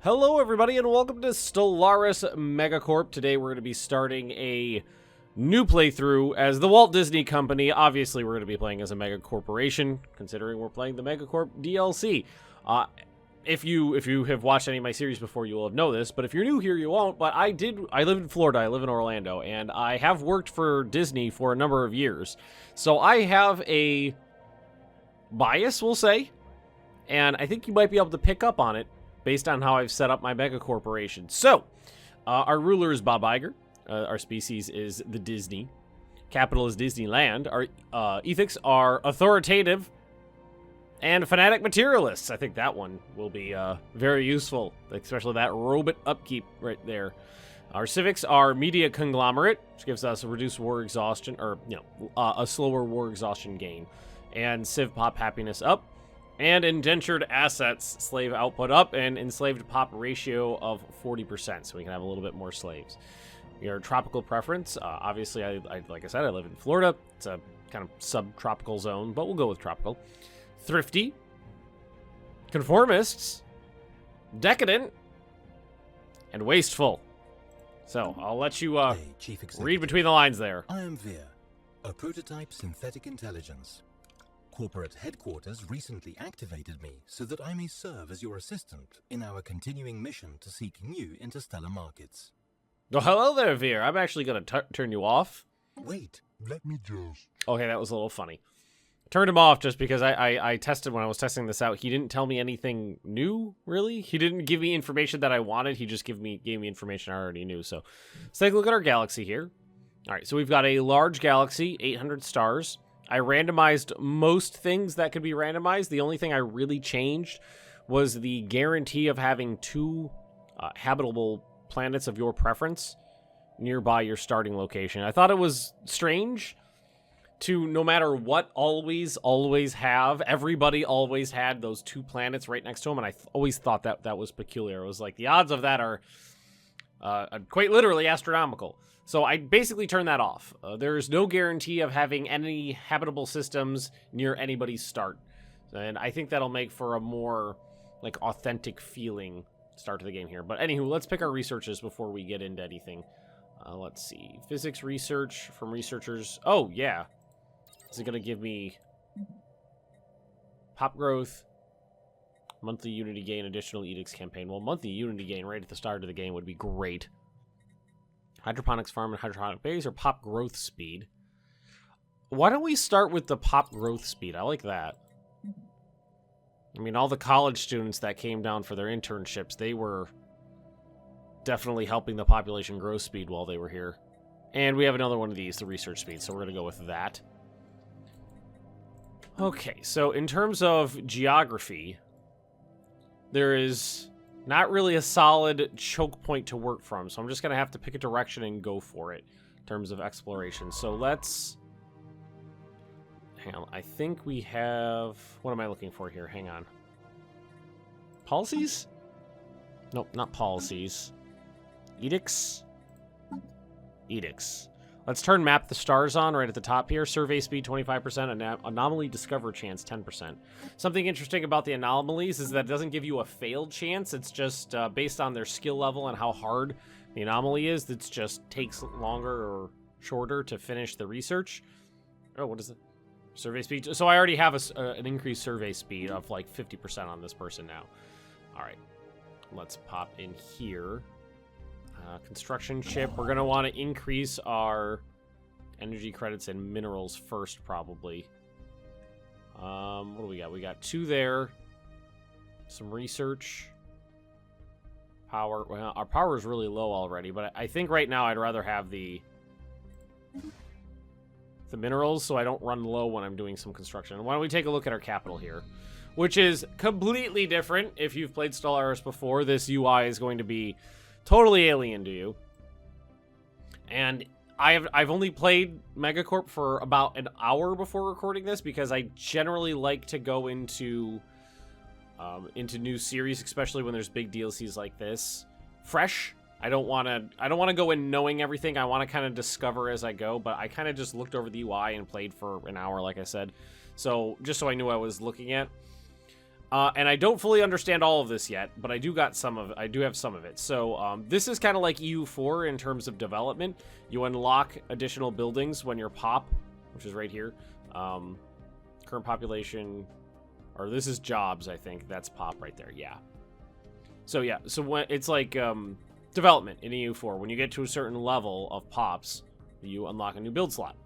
Hello everybody and welcome to Stellaris MegaCorp. Today we're going to be starting a new playthrough as the Walt Disney Company. Obviously we're going to be playing as a mega corporation, considering we're playing the MegaCorp DLC. If you have watched any of my series before, you will know this, but if you're new here, you won't. But I live in Florida, I live in Orlando, and I have worked for Disney for a number of years. So I have a bias, we'll say, and I think you might be able to pick up on it based on how I've set up my mega corporation. So, our ruler is Bob Iger. Our species is the Disney. Capital is Disneyland. Our ethics are authoritative and fanatic materialists. I think that one will be very useful, especially that robot upkeep right there. Our civics are media conglomerate, which gives us a reduced war exhaustion, or a slower war exhaustion gain, and civ pop happiness up. And indentured assets, slave output up, and enslaved pop ratio of 40%, so we can have a little bit more slaves. Your tropical preference, obviously, like I said, I live in Florida. It's a kind of subtropical zone, but we'll go with tropical. Thrifty, conformists, decadent, and wasteful. So, I'll let you read between the lines there. I am Veer, a prototype synthetic intelligence. Corporate headquarters recently activated me so that I may serve as your assistant in our continuing mission to seek new interstellar markets. Oh, hello there, Veer. I'm actually going to turn you off. Wait, let me just... Okay, that was a little funny. Turned him off just because I tested when I was testing this out. He didn't tell me anything new, really. He didn't give me information that I wanted. He just gave me information I already knew. So let's take a look at our galaxy here. All right, so we've got a large galaxy, 800 stars. I randomized most things that could be randomized. The only thing I really changed was the guarantee of having two habitable planets of your preference nearby your starting location. I thought it was strange to, no matter what, always have, everybody always had those two planets right next to them, and I always thought that was peculiar. It was like, the odds of that are quite literally astronomical. So I basically turned that off. There's no guarantee of having any habitable systems near anybody's start. And I think that'll make for a more, like, authentic feeling start to the game here. But anywho, let's pick our researches before we get into anything. Let's see. Physics research from researchers. Oh, yeah. Is it going to give me pop growth, monthly unity gain, additional edicts campaign? Well, monthly unity gain right at the start of the game would be great. Hydroponics farm and hydroponic bays, or pop growth speed. Why don't we start with the pop growth speed? I like that. I mean, all the college students that came down for their internships, they were definitely helping the population grow speed while they were here. And we have another one of these, the research speed, so we're going to go with that. Okay, so in terms of geography, there is not really a solid choke point to work from, so I'm just going to have to pick a direction and go for it in terms of exploration. So let's... Hang on, I think we have... What am I looking for here? Hang on. Policies? Nope, not policies. Edicts? Edicts. Let's turn Map the Stars on right at the top here. Survey speed 25%, anomaly discover chance 10%. Something interesting about the anomalies is that it doesn't give you a failed chance. It's just based on their skill level and how hard the anomaly is. It just takes longer or shorter to finish the research. Oh, what is it? Survey speed. So I already have an increased survey speed of like 50% on this person now. All right, let's pop in here. Construction chip. We're going to want to increase our energy credits and minerals first, probably. What do we got? We got 2 there. Some research. Power. Well, our power is really low already, but I think right now I'd rather have the minerals so I don't run low when I'm doing some construction. Why don't we take a look at our capital here, which is completely different. If you've played Stellaris before, this UI is going to be totally alien to you. And I've only played MegaCorp for about an hour before recording this because I generally like to go into new series, especially when there's big DLCs like this, fresh. I don't want to go in knowing everything. I want to kind of discover as I go, but I kind of just looked over the UI and played for an hour, like I said. So just so I knew what I was looking at. And I don't fully understand all of this yet, but I do have some of it. So this is kind of like EU4 in terms of development. You unlock additional buildings when you're POP, which is right here. Current population, or this is jobs, I think. That's POP right there, yeah. So yeah, so when it's like development in EU4. When you get to a certain level of POPs, you unlock a new build slot.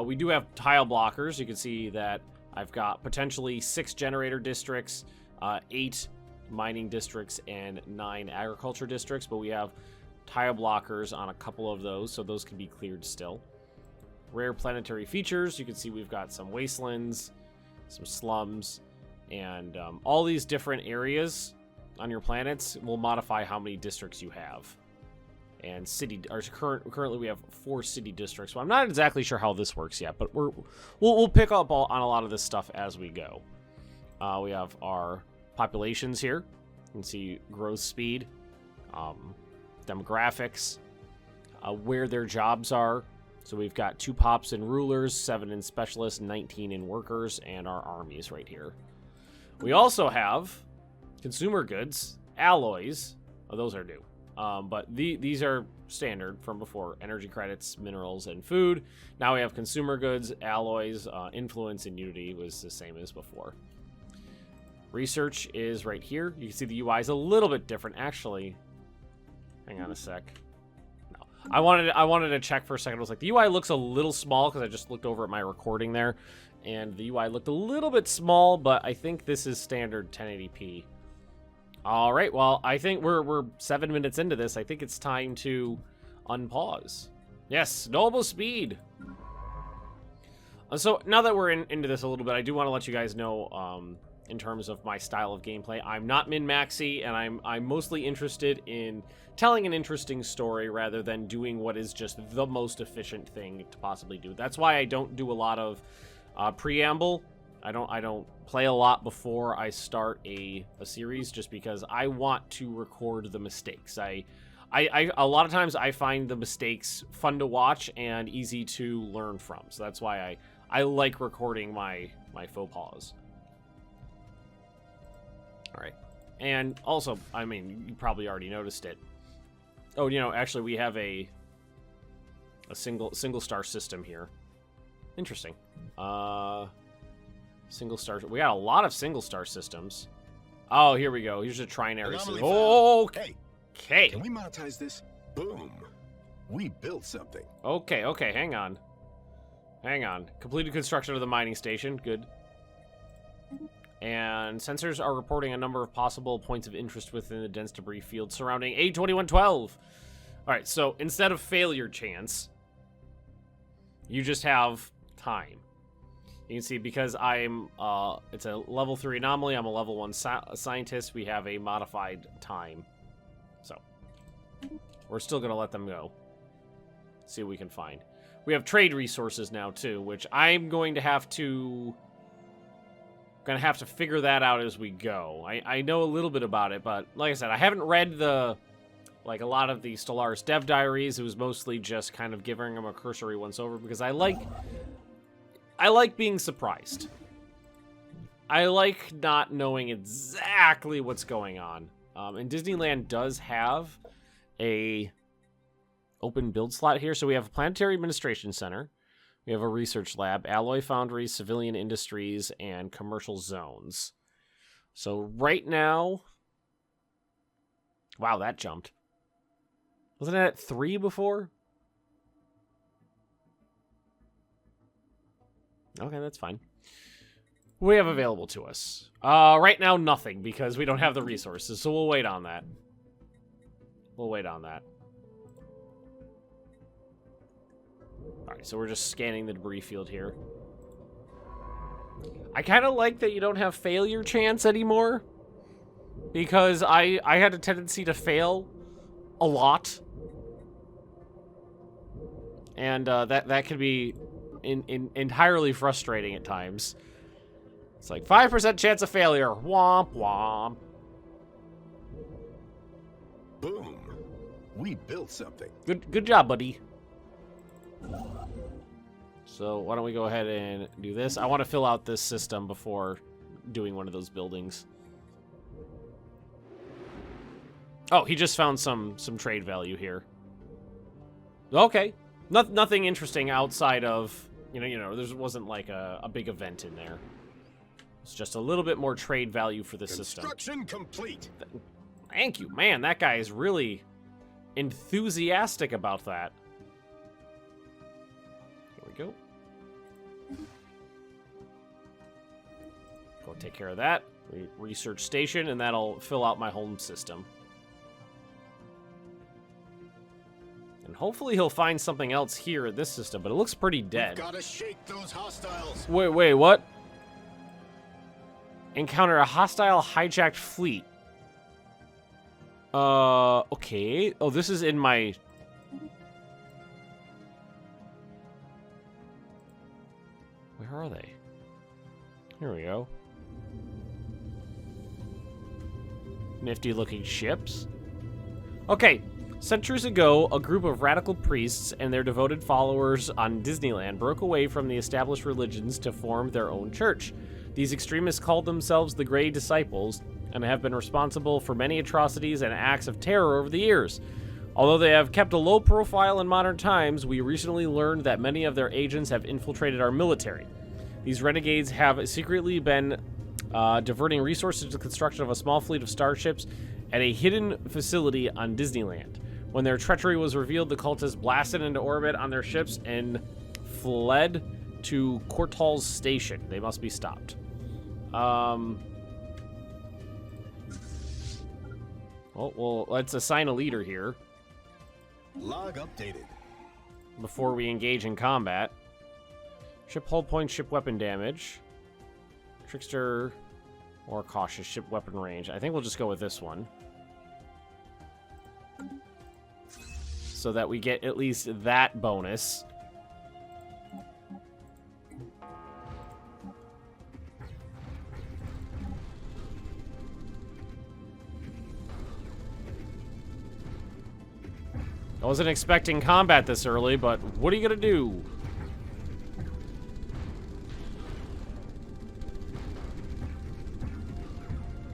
We do have tile blockers. You can see that I've got potentially 6 generator districts, 8 mining districts, and 9 agriculture districts, but we have tile blockers on a couple of those, so those can be cleared still. Rare planetary features. You can see we've got some wastelands, some slums, and all these different areas on your planets will modify how many districts you have. And currently we have 4 city districts. So I'm not exactly sure how this works yet, but we'll pick up on a lot of this stuff as we go. We have our populations here. You can see growth speed, demographics, where their jobs are. So we've got 2 pops and rulers, 7 in specialists, 19 in workers, and our armies right here. We also have consumer goods, alloys. Oh, those are new. But these are standard from before. Energy credits, minerals, and food. Now we have consumer goods, alloys, influence, and unity was the same as before. Research is right here. You can see the UI is a little bit different. Actually, hang on a sec. No, I wanted to check for a second. I was like, the UI looks a little small because I just looked over at my recording there, and the UI looked a little bit small, but I think this is standard 1080p. All right, well, I think we're 7 minutes into this. I think it's time to unpause. Yes, normal speed. So now that we're into this a little bit, I do want to let you guys know, in terms of my style of gameplay, I'm not min-maxy, and I'm mostly interested in telling an interesting story rather than doing what is just the most efficient thing to possibly do. That's why I don't do a lot of preamble. I don't play a lot before I start a series, just because I want to record the mistakes. A lot of times I find the mistakes fun to watch and easy to learn from. So that's why I like recording my faux pas. All right. And also, I mean, you probably already noticed it. Oh, you know, actually we have a single star system here. Interesting. Single star. We got a lot of single star systems. Oh, here we go. Here's a trinary system. Oh, okay. Hey, can we monetize this? Boom. We built something. Okay. Hang on. Completed construction of the mining station. Good. And sensors are reporting a number of possible points of interest within the dense debris field surrounding A2112. All right, so instead of failure chance, you just have time. You can see because I'm, it's a level 3 anomaly, I'm a level 1 scientist, we have a modified time. So, we're still going to let them go. See what we can find. We have trade resources now, too, which I'm going to have to figure that out as we go. I know a little bit about it, but like I said, I haven't read a lot of the Stellaris dev diaries. It was mostly just kind of giving them a cursory once over because I like being surprised. I like not knowing exactly what's going on. And Disneyland does have a open build slot here. So we have a Planetary Administration Center. We have a research lab, alloy foundries, civilian industries, and commercial zones. So right now... Wow, that jumped. Wasn't it at 3 before? Okay, that's fine. We have available to us. Right now, nothing, because we don't have the resources, so we'll wait on that. Alright, so we're just scanning the debris field here. I kind of like that you don't have failure chance anymore, because I had a tendency to fail a lot. And that could be entirely frustrating at times. It's like 5% chance of failure. Womp womp. Boom. We built something. Good job, buddy. So why don't we go ahead and do this? I want to fill out this system before doing one of those buildings. Oh, he just found some trade value here. Okay. Nothing interesting outside of, there wasn't like a big event in there. It's just a little bit more trade value for the system. Construction complete. Thank you. Man, that guy is really enthusiastic about that. Here we go. Go take care of that. Research station, and that'll fill out my home system. And hopefully he'll find something else here in this system, but it looks pretty dead. We've gotta shake those hostiles. Wait, what? Encounter a hostile hijacked fleet. Okay. Oh, this is in my... Where are they? Here we go. Nifty looking ships. Okay. Centuries ago, a group of radical priests and their devoted followers on Disneyland broke away from the established religions to form their own church. These extremists called themselves the Grey Disciples and have been responsible for many atrocities and acts of terror over the years. Although they have kept a low profile in modern times, we recently learned that many of their agents have infiltrated our military. These renegades have secretly been diverting resources to the construction of a small fleet of starships at a hidden facility on Disneyland. When their treachery was revealed, the cultists blasted into orbit on their ships and fled to Cortal's station. They must be stopped. Well, let's assign a leader here. Log updated. Before we engage in combat. Ship hull point, ship weapon damage. Trickster, more cautious, ship weapon range. I think we'll just go with this one. So that we get at least that bonus. I wasn't expecting combat this early, but what are you gonna do?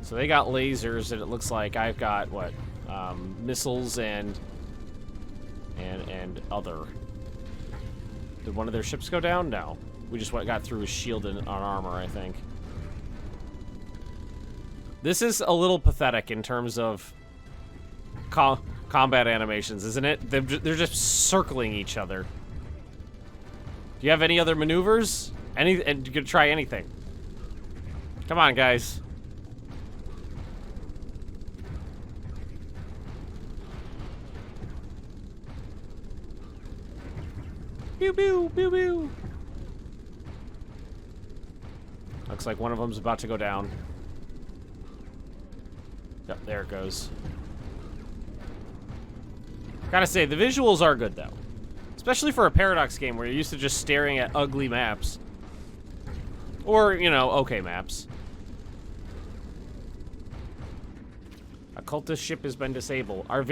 So they got lasers, and it looks like I've got, what, missiles and other. Did one of their ships go down? No. We just got through his shield and armor, I think. This is a little pathetic in terms of combat animations, isn't it? They're just circling each other. Do you have any other maneuvers? And you can try anything. Come on, guys. Pew, pew, pew, pew. Looks like one of them's about to go down. Yep, there it goes. Gotta say, the visuals are good, though. Especially for a Paradox game where you're used to just staring at ugly maps. Or, okay maps. A cultist ship has been disabled. Our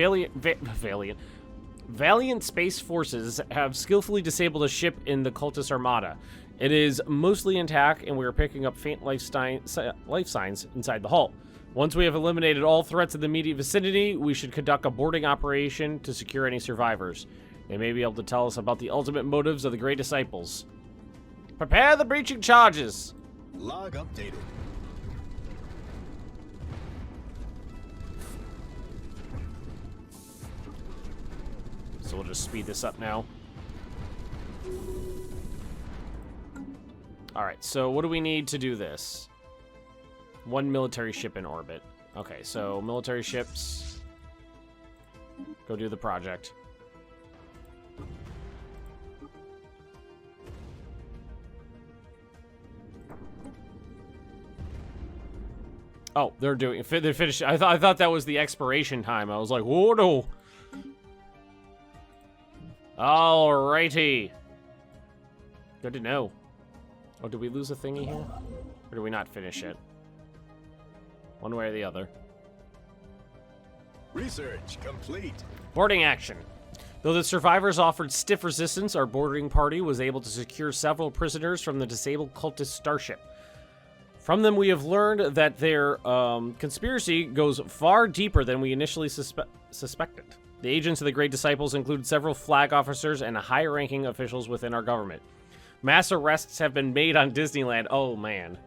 Valiant Space Forces have skillfully disabled a ship in the Cultist Armada. It is mostly intact, and we are picking up faint life signs inside the hull. Once we have eliminated all threats in the immediate vicinity, we should conduct a boarding operation to secure any survivors. They may be able to tell us about the ultimate motives of the Grey Disciples. Prepare the breaching charges! Log updated. So we'll just speed this up now. Alright, so what do we need to do this? One military ship in orbit. Okay, so military ships. Go do the project. Oh, they're finished. I thought that was the expiration time. I was like, whoa, no. Alrighty. Good to know. Oh, did we lose a thingy here? Or did we not finish it? One way or the other. Research complete. Boarding action. Though the survivors offered stiff resistance, our boarding party was able to secure several prisoners from the disabled cultist starship. From them, we have learned that their conspiracy goes far deeper than we initially suspected. The agents of the Great Disciples include several flag officers and high-ranking officials within our government. Mass arrests have been made on Disneyland. Oh, man.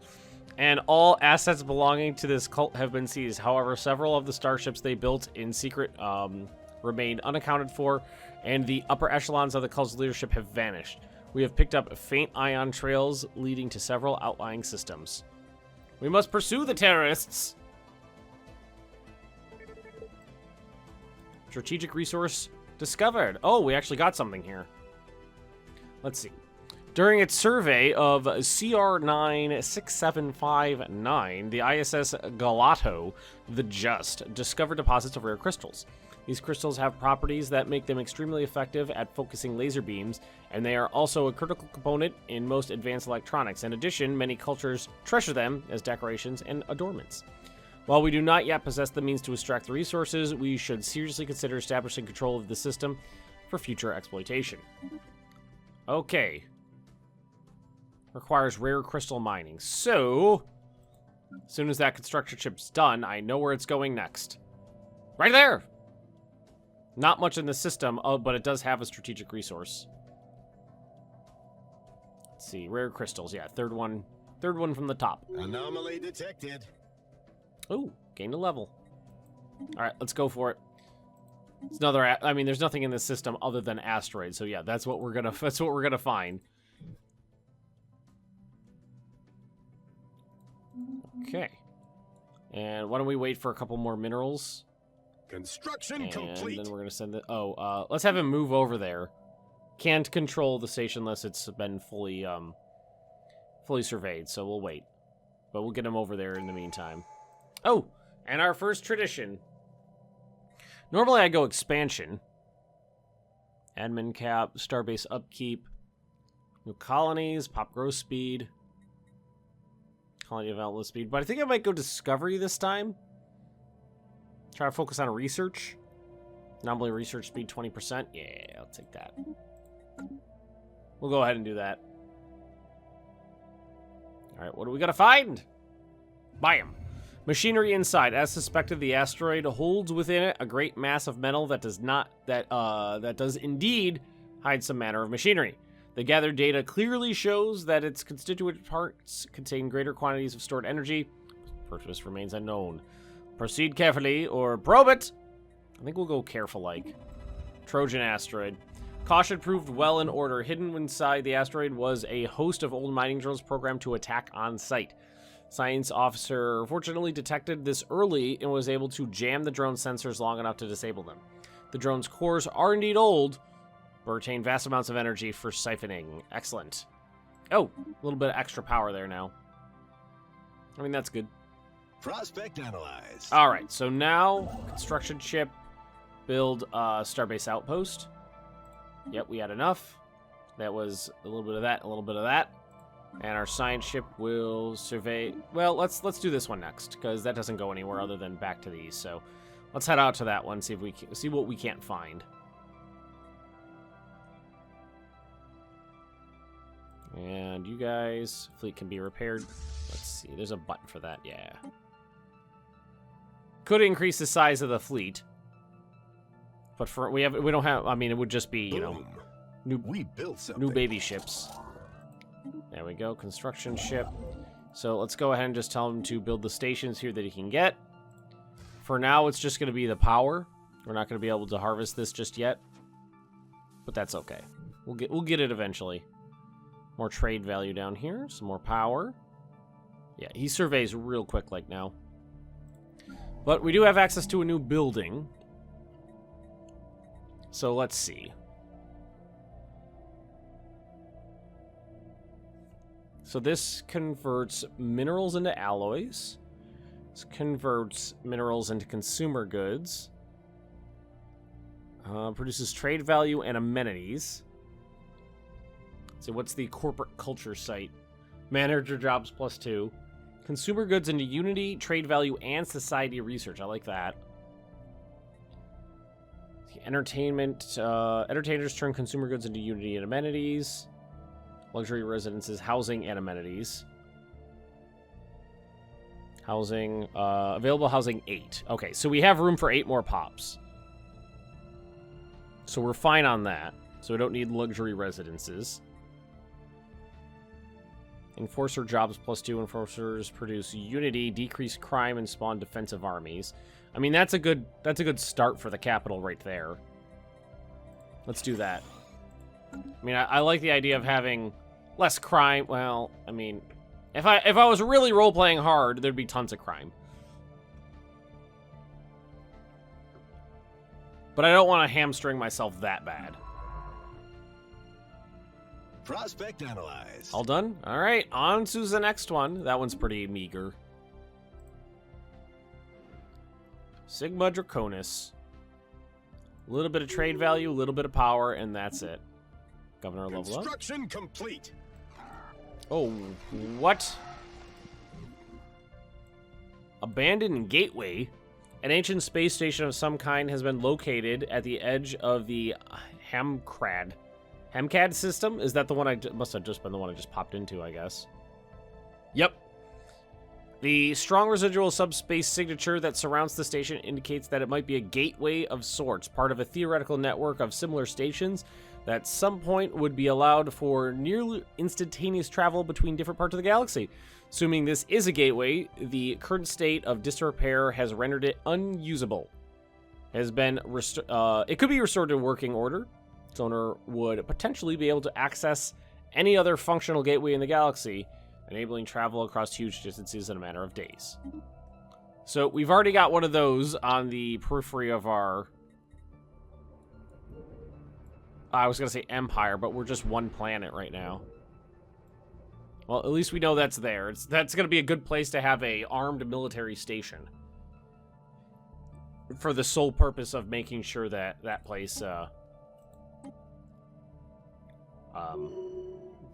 And all assets belonging to this cult have been seized. However, several of the starships they built in secret remain unaccounted for, and the upper echelons of the cult's leadership have vanished. We have picked up faint ion trails leading to several outlying systems. We must pursue the terrorists. Strategic resource discovered. Oh, we actually got something here. Let's see. During its survey of CR96759, the ISS Galato, the Just, discovered deposits of rare crystals. These crystals have properties that make them extremely effective at focusing laser beams, and they are also a critical component in most advanced electronics. In addition, many cultures treasure them as decorations and adornments. While we do not yet possess the means to extract the resources, we should seriously consider establishing control of the system for future exploitation. Okay. Requires rare crystal mining. So, as soon as that construction ship's done, I know where it's going next. Right there! Not much in the system, but it does have a strategic resource. Let's see, rare crystals. Yeah, third one from the top. Anomaly detected. Ooh, gained a level. All right, let's go for it. It's another. I mean, there's nothing in this system other than asteroids. So yeah, that's what we're gonna find. Okay. And why don't we wait for a couple more minerals? Construction complete. And then we're gonna send it. Oh, let's have him move over there. Can't control the station unless it's been fully surveyed. So we'll wait, but we'll get him over there in the meantime. Oh, and our first tradition. Normally I go expansion. Admin cap, starbase upkeep, new colonies, pop growth speed, colony development speed. But I think I might go discovery this time. Try to focus on research. Anomaly research speed 20%. Yeah, I'll take that. We'll go ahead and do that. Alright, what do we gotta find? Buy him. Machinery inside. As suspected, the asteroid holds within it a great mass of metal that does indeed hide some manner of machinery. The gathered data clearly shows that its constituent parts contain greater quantities of stored energy. Purpose remains unknown. Proceed carefully or probe it. I think we'll go careful like. Trojan asteroid. Caution proved well in order. Hidden inside the asteroid was a host of old mining drones programmed to attack on site. Science officer fortunately detected this early and was able to jam the drone sensors long enough to disable them. The drone's cores are indeed old, but retain vast amounts of energy for siphoning. Excellent. Oh, a little bit of extra power there now. I mean, that's good. Prospect analyzed. All right, so now construction ship, build starbase outpost. Yep, we had enough. That was a little bit of that, a little bit of that. And our science ship will survey. Well, let's do this one next because that doesn't go anywhere other than back to these. So let's head out to that one, see if we can, see what we can't find. And you guys, fleet can be repaired. Let's see. There's a button for that. Yeah. Could increase the size of the fleet, but for we don't have. I mean, it would just be we built something. new baby ships. There we go, construction ship. So let's go ahead and just tell him to build the stations here that he can get. For now, it's just going to be the power. We're not going to be able to harvest this just yet, but that's okay. We'll get it eventually. More trade value down here, some more power. Yeah, he surveys real quick like now. But we do have access to a new building. So let's see. So this converts minerals into alloys. This converts minerals into consumer goods. Produces trade value and amenities. So what's the corporate culture site? Manager jobs +2. Consumer goods into unity, trade value, and society research. I like that. Entertainment. Entertainers turn consumer goods into unity and amenities. Luxury residences, housing, and amenities. Housing, available housing 8. Okay, so we have room for 8 more pops. So we're fine on that. So we don't need luxury residences. Enforcer jobs +2. Enforcers produce unity, decrease crime, and spawn defensive armies. I mean, that's a good start for the capital right there. Let's do that. I mean, I like the idea of having less crime. Well, I mean, if I was really role-playing hard, there'd be tons of crime. But I don't want to hamstring myself that bad. Prospect analyzed. All done? All right, on to the next one. That one's pretty meager. Sigma Draconis. A little bit of trade value, a little bit of power, and that's it. Governor level up. Construction complete. Oh, what? Abandoned Gateway. An ancient space station of some kind has been located at the edge of the Hemcad system? Is that the one must have just been the one I just popped into, I guess. Yep. The strong residual subspace signature that surrounds the station indicates that it might be a gateway of sorts, part of a theoretical network of similar stations that at some point would be allowed for nearly instantaneous travel between different parts of the galaxy. Assuming this is a gateway, the current state of disrepair has rendered it unusable. It could be restored to working order. Its owner would potentially be able to access any other functional gateway in the galaxy, enabling travel across huge distances in a matter of days. So we've already got one of those on the periphery of our... I was going to say empire, but we're just one planet right now. Well, at least we know that's there. That's going to be a good place to have a armed military station. For the sole purpose of making sure that that place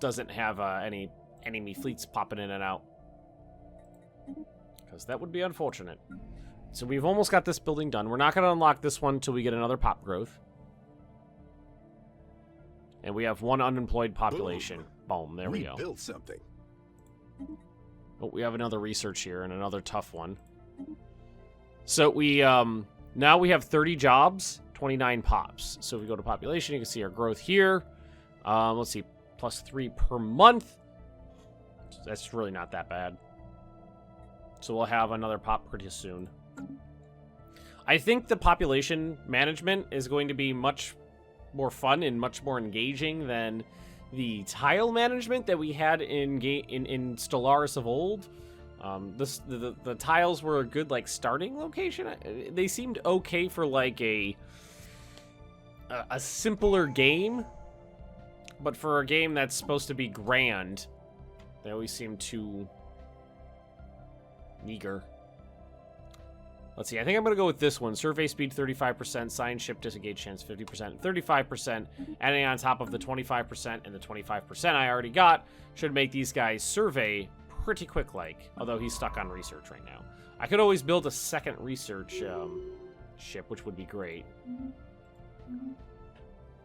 doesn't have any enemy fleets popping in and out. Because that would be unfortunate. So we've almost got this building done. We're not going to unlock this one until we get another pop growth. And we have one unemployed population. Boom, there we go. Built something. Oh, we have another research here and another tough one. So we now we have 30 jobs, 29 pops. So if we go to population, you can see our growth here. Let's see, +3 per month. That's really not that bad. So we'll have another pop pretty soon. I think the population management is going to be much more fun and much more engaging than the tile management that we had in Stellaris of old. The tiles were a good like starting location. They seemed okay for like a simpler game, but for a game that's supposed to be grand, they always seem too meager. Let's see, I think I'm going to go with this one. Survey speed 35%, science ship disengage chance 50%, 35%, adding on top of the 25% and the 25% I already got, should make these guys survey pretty quick like, although he's stuck on research right now. I could always build a second research ship, which would be great.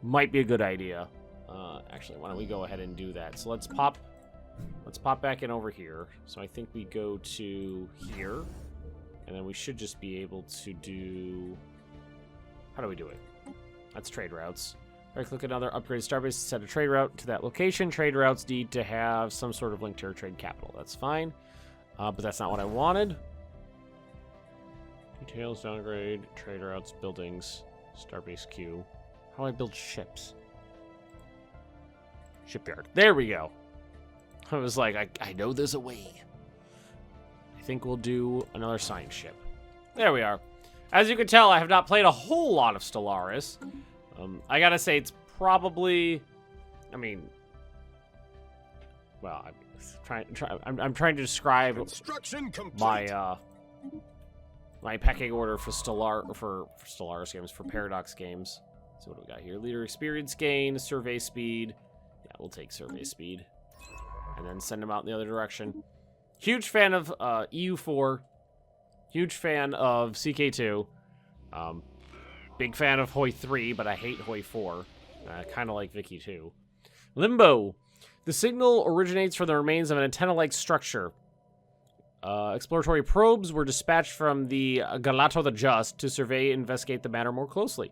Might be a good idea. Actually, why don't we go ahead and do that? So let's pop back in over here. So I think we go to here. And then we should just be able to do... How do we do it? That's trade routes. Right-click another upgrade starbase to set a trade route to that location. Trade routes need to have some sort of link to your trade capital. That's fine. But that's not what I wanted. Details, downgrade, trade routes, buildings, starbase queue. How do I build ships? Shipyard. There we go. I was like, I know there's a way. I think we'll do another science ship. There we are. As you can tell, I have not played a whole lot of Stellaris. I gotta say, it's probably... I mean... Well, I'm trying to describe my my pecking order for Stellaris games, for Paradox games. So what do we got here? Leader experience gain, survey speed. Yeah, we'll take survey speed. And then send them out in the other direction. Huge fan of EU4. Huge fan of CK2. Big fan of Hoi 3, but I hate Hoi 4. Kind of like Vicky 2. Limbo. The signal originates from the remains of an antenna-like structure. Exploratory probes were dispatched from the Galato the Just to survey and investigate the matter more closely.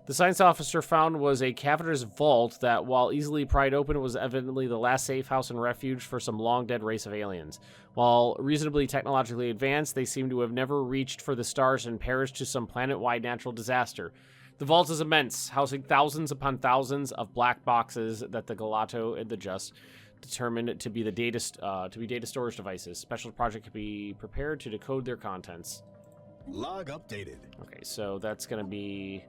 The science officer found was a cavernous vault that, while easily pried open, was evidently the last safe house and refuge for some long-dead race of aliens. While reasonably technologically advanced, they seem to have never reached for the stars and perished to some planet-wide natural disaster. The vault is immense, housing thousands upon thousands of black boxes that the Galato and the Just determined to be the data storage devices. Special project could be prepared to decode their contents. Log updated. Okay, so that's gonna be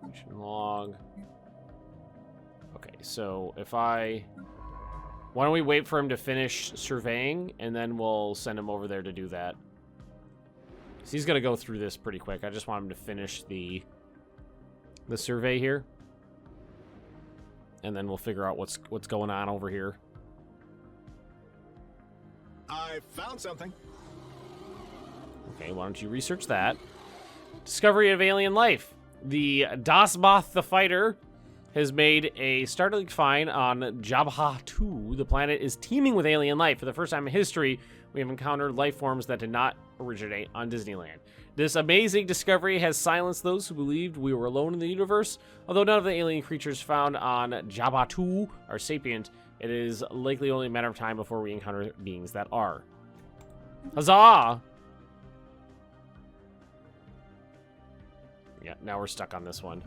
mission log. Okay, so why don't we wait for him to finish surveying, and then we'll send him over there to do that. So he's gonna go through this pretty quick. I just want him to finish the survey here, and then we'll figure out what's going on over here. I found something. Okay, why don't you research that? Discovery of alien life. The Dasmoth the Fighter has made a startling find on Jabha 2. The planet is teeming with alien life. For the first time in history, we have encountered life forms that did not originate on Disneyland. This amazing discovery has silenced those who believed we were alone in the universe. Although none of the alien creatures found on Jabha 2 are sapient, it is likely only a matter of time before we encounter beings that are. Huzzah! Yeah, now we're stuck on this one.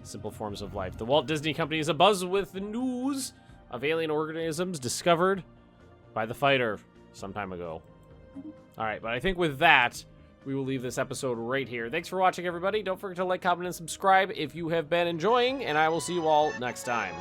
Simple forms of life. The Walt Disney Company is abuzz with the news of alien organisms discovered by the fighter some time ago. All right, but I think with that, we will leave this episode right here. Thanks for watching, everybody. Don't forget to like, comment, and subscribe if you have been enjoying, and I will see you all next time.